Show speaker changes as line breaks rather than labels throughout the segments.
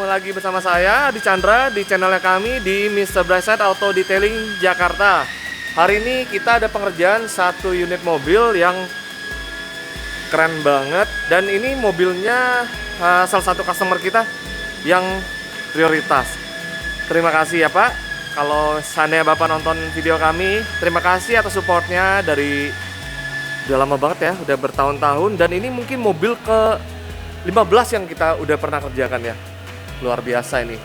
lagi bersama saya Adi Chandra di channelnya kami di Mr. Brightside Auto Detailing Jakarta. Hari ini kita ada pengerjaan satu unit mobil yang keren banget. Dan ini mobilnya salah satu customer kita yang prioritas. Terima kasih ya Pak. Kalau seandainya Bapak nonton video kami, terima kasih atas supportnya dari udah lama banget ya, udah bertahun-tahun. Dan ini mungkin mobil ke 15 yang kita udah pernah kerjakan ya. Luar biasa ini.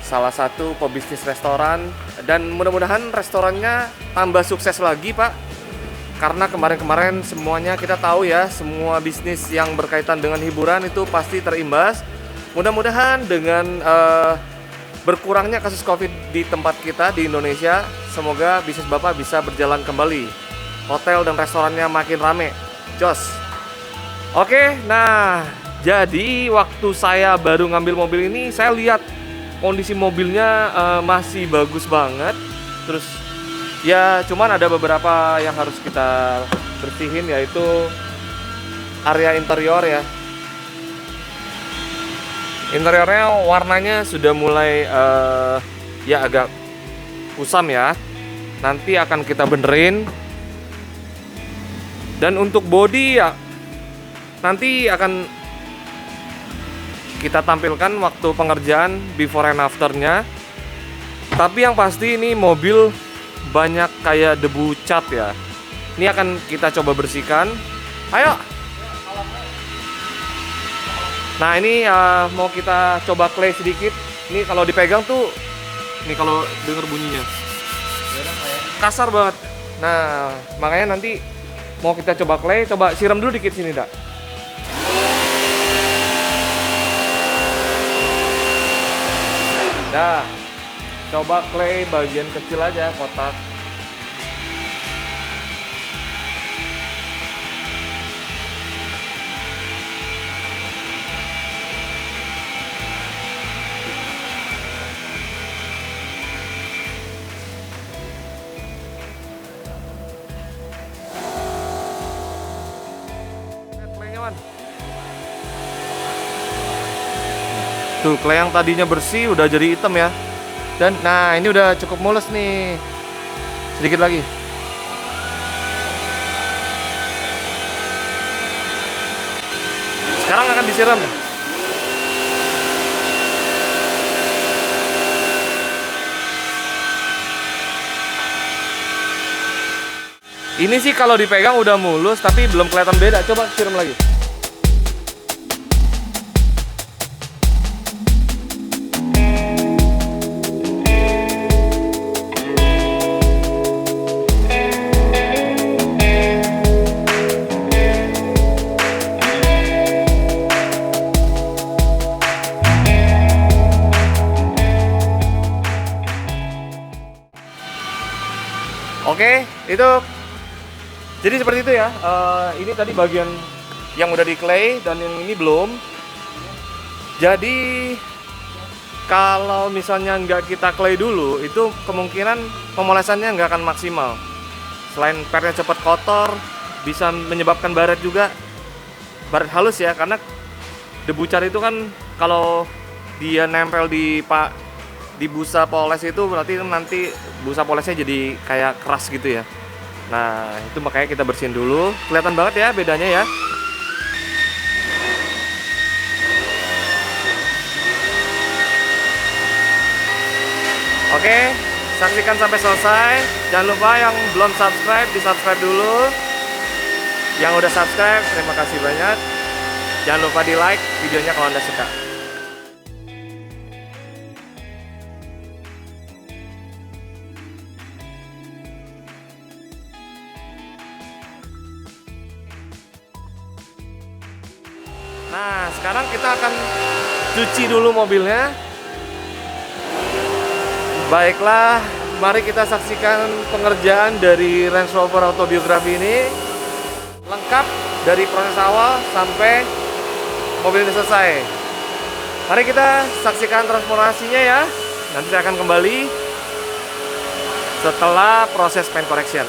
Salah satu pebisnis restoran, dan mudah-mudahan restorannya tambah sukses lagi Pak. Karena kemarin-kemarin semuanya kita tahu ya, semua bisnis yang berkaitan dengan hiburan itu pasti terimbas. Mudah-mudahan dengan berkurangnya kasus Covid di tempat kita di Indonesia, semoga bisnis Bapak bisa berjalan kembali. Hotel dan restorannya makin rame. Jos. Oke, nah jadi waktu saya baru ngambil mobil ini, saya lihat kondisi mobilnya masih bagus banget. Terus ya cuman ada beberapa yang harus kita bersihin, yaitu area interior ya. Interiornya warnanya sudah mulai ya agak kusam ya. Nanti akan kita benerin. Dan untuk bodi ya nanti akan kita tampilkan waktu pengerjaan before and afternya. Tapi yang pasti ini mobil banyak kayak debu cat ya. Ini akan kita coba bersihkan. Ayo. Nah ini mau kita coba clay sedikit. Ini kalau dipegang tuh, ini kalau denger bunyinya kasar banget. Nah makanya nanti mau kita coba clay. Coba siram dulu dikit sini dak. Nah, coba clay bagian kecil aja, kotak. Claynya, Man. Tuh, clay yang tadinya bersih udah jadi hitam ya. Dan nah ini udah cukup mulus nih. Sedikit lagi. Sekarang akan disiram. Ini sih kalau dipegang udah mulus, tapi belum kelihatan beda. Coba siram lagi. Oke, itu jadi seperti itu ya. Ini tadi bagian yang udah di clay dan yang ini belum. Jadi kalau misalnya nggak kita clay dulu, itu kemungkinan pemolesannya nggak akan maksimal. Selain pernya cepat kotor, bisa menyebabkan baret juga, baret halus ya. Karena debu cat itu kan kalau dia nempel di busa poles itu berarti nanti busa polesnya jadi kayak keras gitu ya. Nah itu makanya kita bersihin dulu. Kelihatan banget ya bedanya ya. Oke, saksikan sampai selesai. Jangan lupa yang belum subscribe, di subscribe dulu. Yang udah subscribe, terima kasih banyak. Jangan lupa di like videonya kalau Anda suka. Nah, sekarang kita akan cuci dulu mobilnya. Baiklah, mari kita saksikan pengerjaan dari Range Rover Autobiography ini. Lengkap dari proses awal sampai mobil ini selesai. Mari kita saksikan transformasinya ya. Nanti saya akan kembali setelah proses paint correction.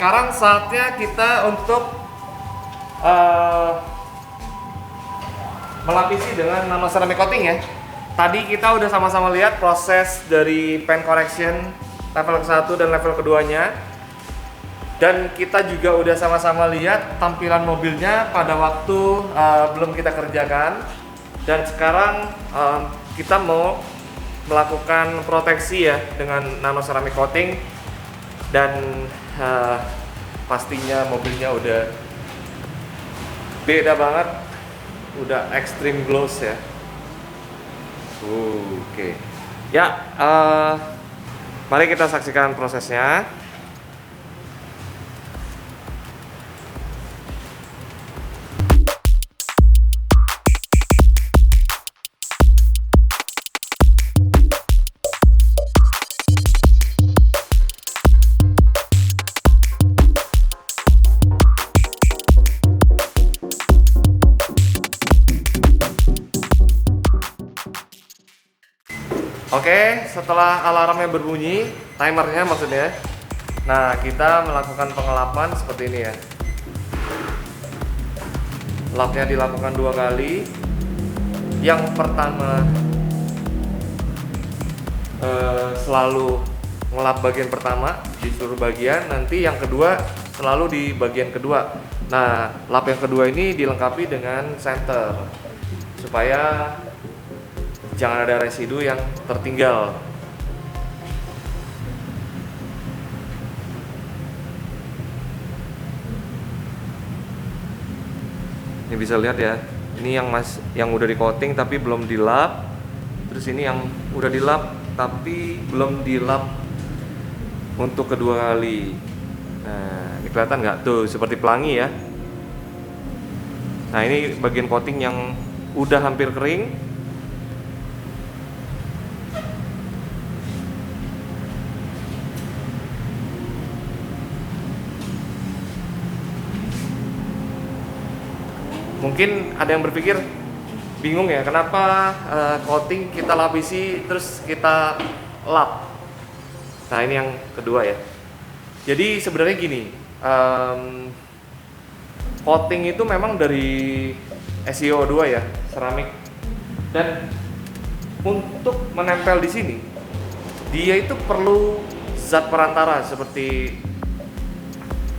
sekarang saatnya kita untuk melapisi dengan nano ceramic coating ya. Tadi kita udah sama-sama lihat proses dari paint correction level ke-1 dan level keduanya. Dan kita juga udah sama-sama lihat tampilan mobilnya pada waktu belum kita kerjakan. Dan sekarang kita mau melakukan proteksi ya dengan nano ceramic coating. Dan pastinya mobilnya udah beda banget, udah extreme gloss ya. Oke. Ya, mari kita saksikan prosesnya. Oke, setelah alarmnya berbunyi, timernya maksudnya. Nah, kita melakukan pengelapan seperti ini ya. Lapnya dilakukan 2 kali. Yang pertama selalu ngelap bagian pertama di seluruh bagian, nanti yang kedua selalu di bagian kedua. Nah, lap yang kedua ini dilengkapi dengan center supaya jangan ada residu yang tertinggal. Ini bisa lihat ya. Ini yang udah di coating tapi belum dilap. Terus ini yang udah dilap tapi belum dilap untuk kedua kali. Nah, ini kelihatan nggak tuh seperti pelangi ya. Nah, ini bagian coating yang udah hampir kering. Mungkin ada yang berpikir bingung ya, kenapa coating kita lapisi terus kita lap. Nah, ini yang kedua ya. Jadi sebenarnya gini, coating itu memang dari SiO2 ya, seramik. Dan untuk menempel di sini, dia itu perlu zat perantara seperti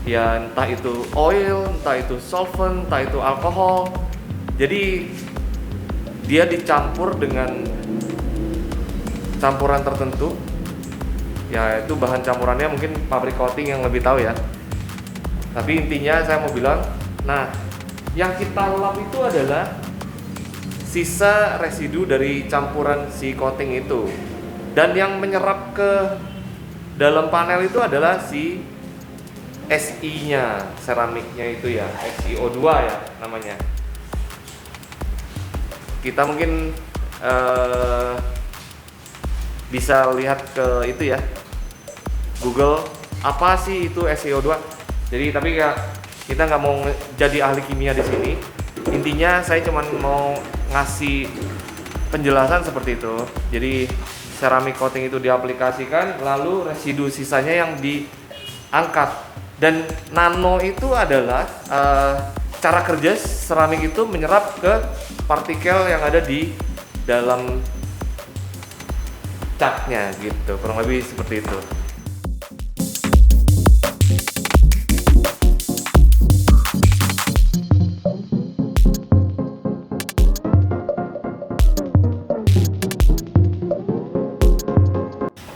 ya entah itu oil, entah itu solvent, entah itu alkohol. Jadi dia dicampur dengan campuran tertentu. Ya itu bahan campurannya mungkin pabrik coating yang lebih tahu ya. Tapi intinya saya mau bilang, nah yang kita lap itu adalah sisa residu dari campuran si coating itu. Dan yang menyerap ke dalam panel itu adalah si SI-nya, seramiknya itu ya, SiO2 ya namanya. Kita mungkin bisa lihat ke itu ya, Google apa sih itu SiO2. Jadi tapi ya kita nggak mau jadi ahli kimia di sini. Intinya saya cuma mau ngasih penjelasan seperti itu. Jadi ceramic coating itu diaplikasikan, lalu residu sisanya yang diangkat. Dan nano itu adalah cara kerja seramik itu menyerap ke partikel yang ada di dalam catnya gitu, kurang lebih seperti itu.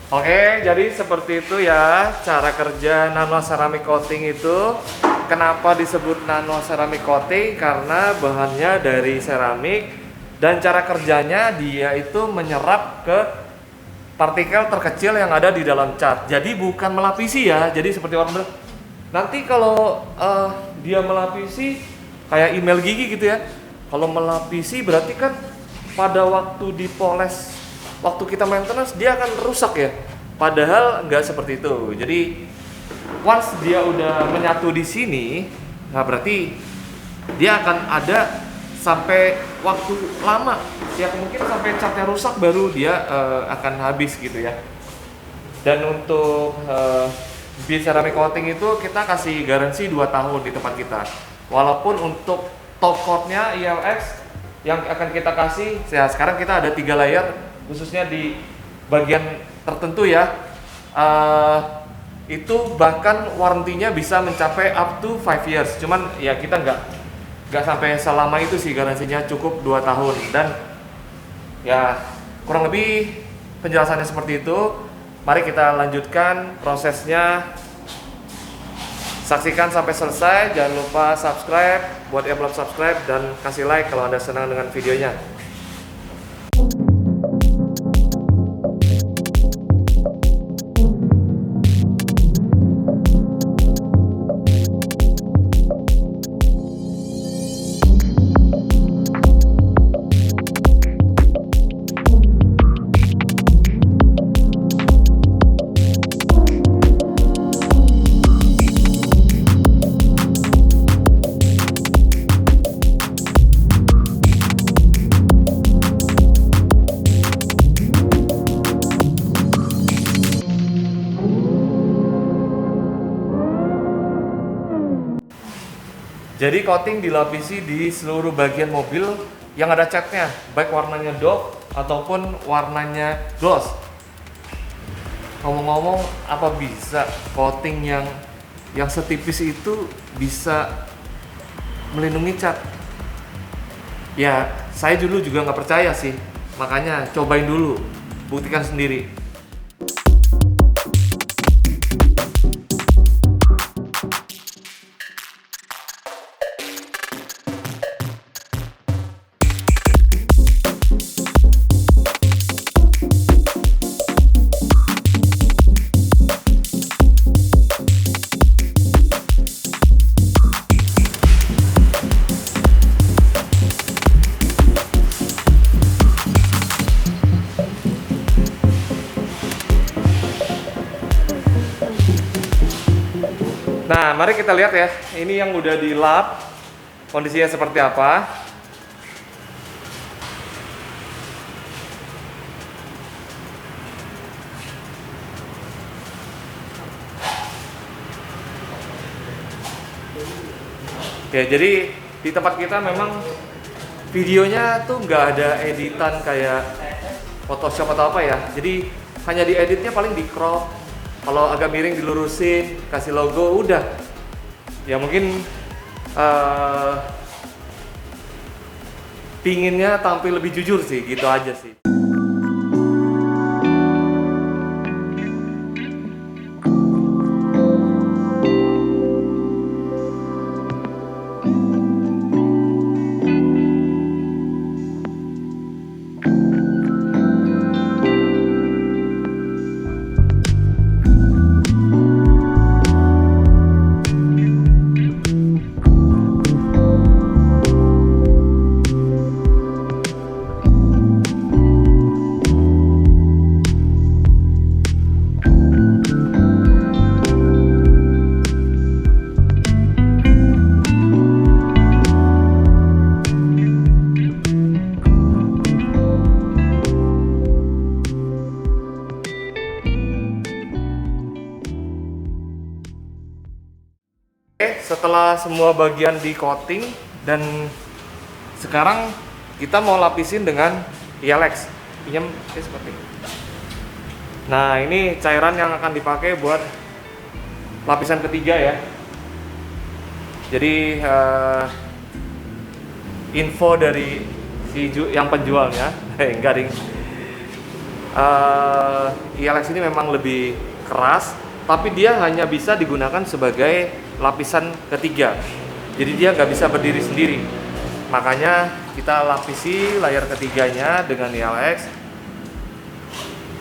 Oke, jadi seperti itu ya cara kerja nano ceramic coating itu. Kenapa disebut nano ceramic coating? Karena bahannya dari seramik dan cara kerjanya dia itu menyerap ke partikel terkecil yang ada di dalam cat. Jadi bukan melapisi ya. Jadi seperti orang bilang, nanti kalau dia melapisi kayak email gigi gitu ya. Kalau melapisi berarti kan pada waktu dipoles, waktu kita maintenance dia akan rusak ya. Padahal nggak seperti itu. Jadi once dia udah menyatu di sini, nah berarti dia akan ada sampai waktu lama. Ya mungkin sampai catnya rusak baru dia akan habis gitu ya. Dan untuk di ceramic coating itu kita kasih garansi 2 tahun di tempat kita. Walaupun untuk top coatnya ILX yang akan kita kasih, ya sekarang kita ada 3 layer khususnya di bagian tertentu ya. Itu bahkan warrantinya bisa mencapai up to 5 years. Cuman ya kita nggak sampai selama itu sih, garansinya cukup 2 tahun. Dan ya kurang lebih penjelasannya seperti itu. Mari kita lanjutkan prosesnya. Saksikan sampai selesai. Jangan lupa subscribe buat yang belum subscribe, dan kasih like kalau Anda senang dengan videonya. Jadi coating dilapisi di seluruh bagian mobil yang ada catnya, baik warnanya doff ataupun warnanya gloss. Ngomong-ngomong, apa bisa coating yang setipis itu bisa melindungi cat? Ya, saya dulu juga nggak percaya sih, makanya cobain dulu, buktikan sendiri. Nah, mari kita lihat ya, ini yang udah dilap, kondisinya seperti apa. Ya, jadi di tempat kita memang videonya tuh nggak ada editan kayak Photoshop atau apa ya. Jadi hanya dieditnya paling di crop. Kalau agak miring dilurusin, kasih logo, udah. Ya mungkin pinginnya tampil lebih jujur sih, gitu aja sih. Setelah semua bagian di coating, dan sekarang kita mau lapisin dengan ILX. Pinjam seperti ini. Nah, ini cairan yang akan dipakai buat lapisan ketiga ya. Jadi info dari yang penjualnya, enggak ding. ILX ini memang lebih keras, tapi dia hanya bisa digunakan sebagai lapisan ketiga. Jadi dia nggak bisa berdiri sendiri. Makanya kita lapisi layar ketiganya dengan ILX.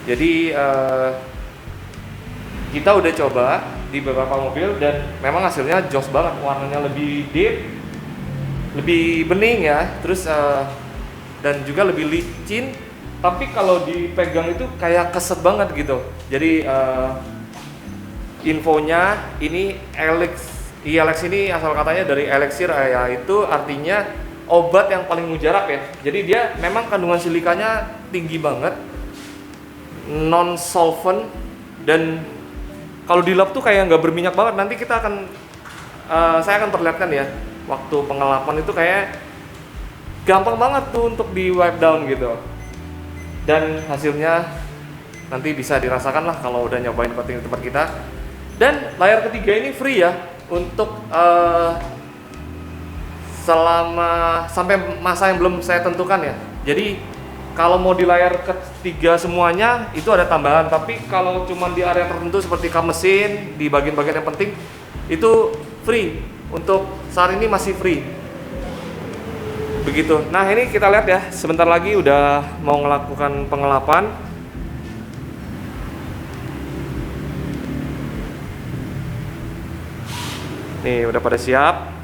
Jadi kita udah coba di beberapa mobil dan memang hasilnya jos banget. Warnanya lebih deep, lebih bening ya. Terus dan juga lebih licin. Tapi kalau dipegang itu kayak keset banget gitu. Jadi infonya ini ILX ini asal katanya dari elixir, yaitu artinya obat yang paling mujarab ya. Jadi dia memang kandungan silikanya tinggi banget, non solvent, dan kalau dilap tuh kayak nggak berminyak banget. Nanti kita akan saya akan perlihatkan ya, waktu pengelapan itu kayak gampang banget tuh untuk di wipe down gitu. Dan hasilnya nanti bisa dirasakan lah kalau udah nyobain coating di tempat kita. Dan layar ketiga ini free ya untuk selama sampai masa yang belum saya tentukan ya. Jadi kalau mau di layar ketiga semuanya itu ada tambahan, tapi kalau cuma di area tertentu seperti kap mesin, di bagian-bagian yang penting itu free. Untuk saat ini masih free. Begitu. Nah, ini kita lihat ya, sebentar lagi udah mau melakukan pengelapan. Nih, udah pada siap.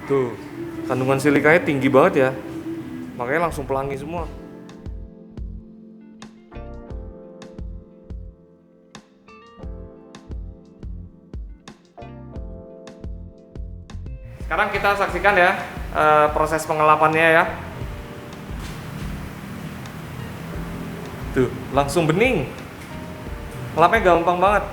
Tuh, kandungan silikanya tinggi banget ya. Makanya langsung pelangi semua. Sekarang kita saksikan ya proses pengelapannya ya. Tuh, langsung bening. Ngelapnya gampang banget.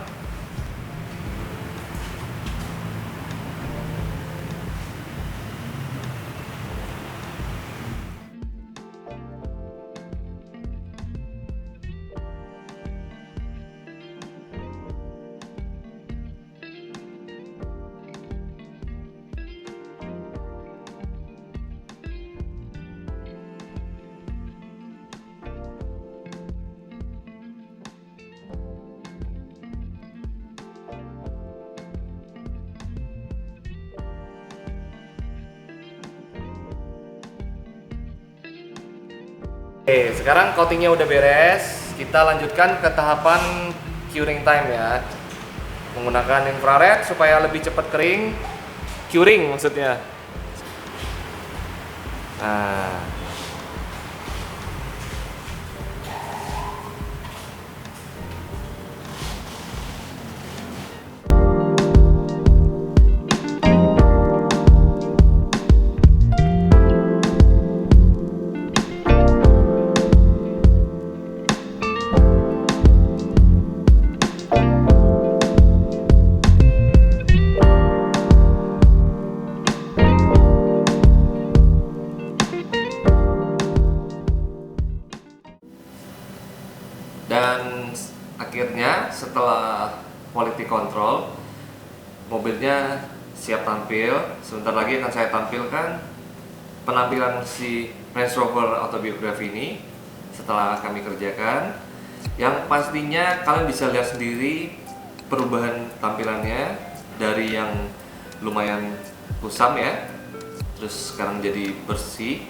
Oke, sekarang coatingnya udah beres. Kita lanjutkan ke tahapan curing time ya. Menggunakan infrared supaya lebih cepat kering. Curing maksudnya. Nah, dan akhirnya setelah quality control, mobilnya siap tampil. Sebentar lagi akan saya tampilkan penampilan si Range Rover Autobiography ini setelah kami kerjakan. Yang pastinya kalian bisa lihat sendiri perubahan tampilannya dari yang lumayan kusam ya, terus sekarang jadi bersih,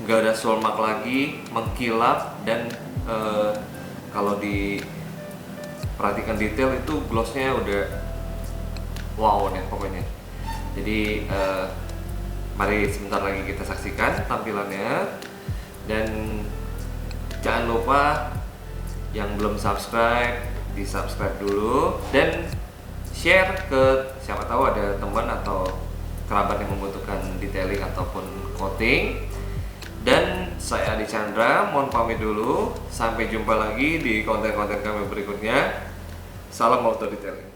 nggak ada soul mark lagi, mengkilap, dan kalau diperhatikan detail itu glossnya udah wow nih pokoknya. Jadi mari sebentar lagi kita saksikan tampilannya. Dan jangan lupa yang belum subscribe, di subscribe dulu dan share ke siapa tahu ada teman atau kerabat yang membutuhkan detailing ataupun coating. Dan saya Adi Chandra, mohon pamit dulu. Sampai jumpa lagi di konten-konten kami berikutnya. Salam auto detailing.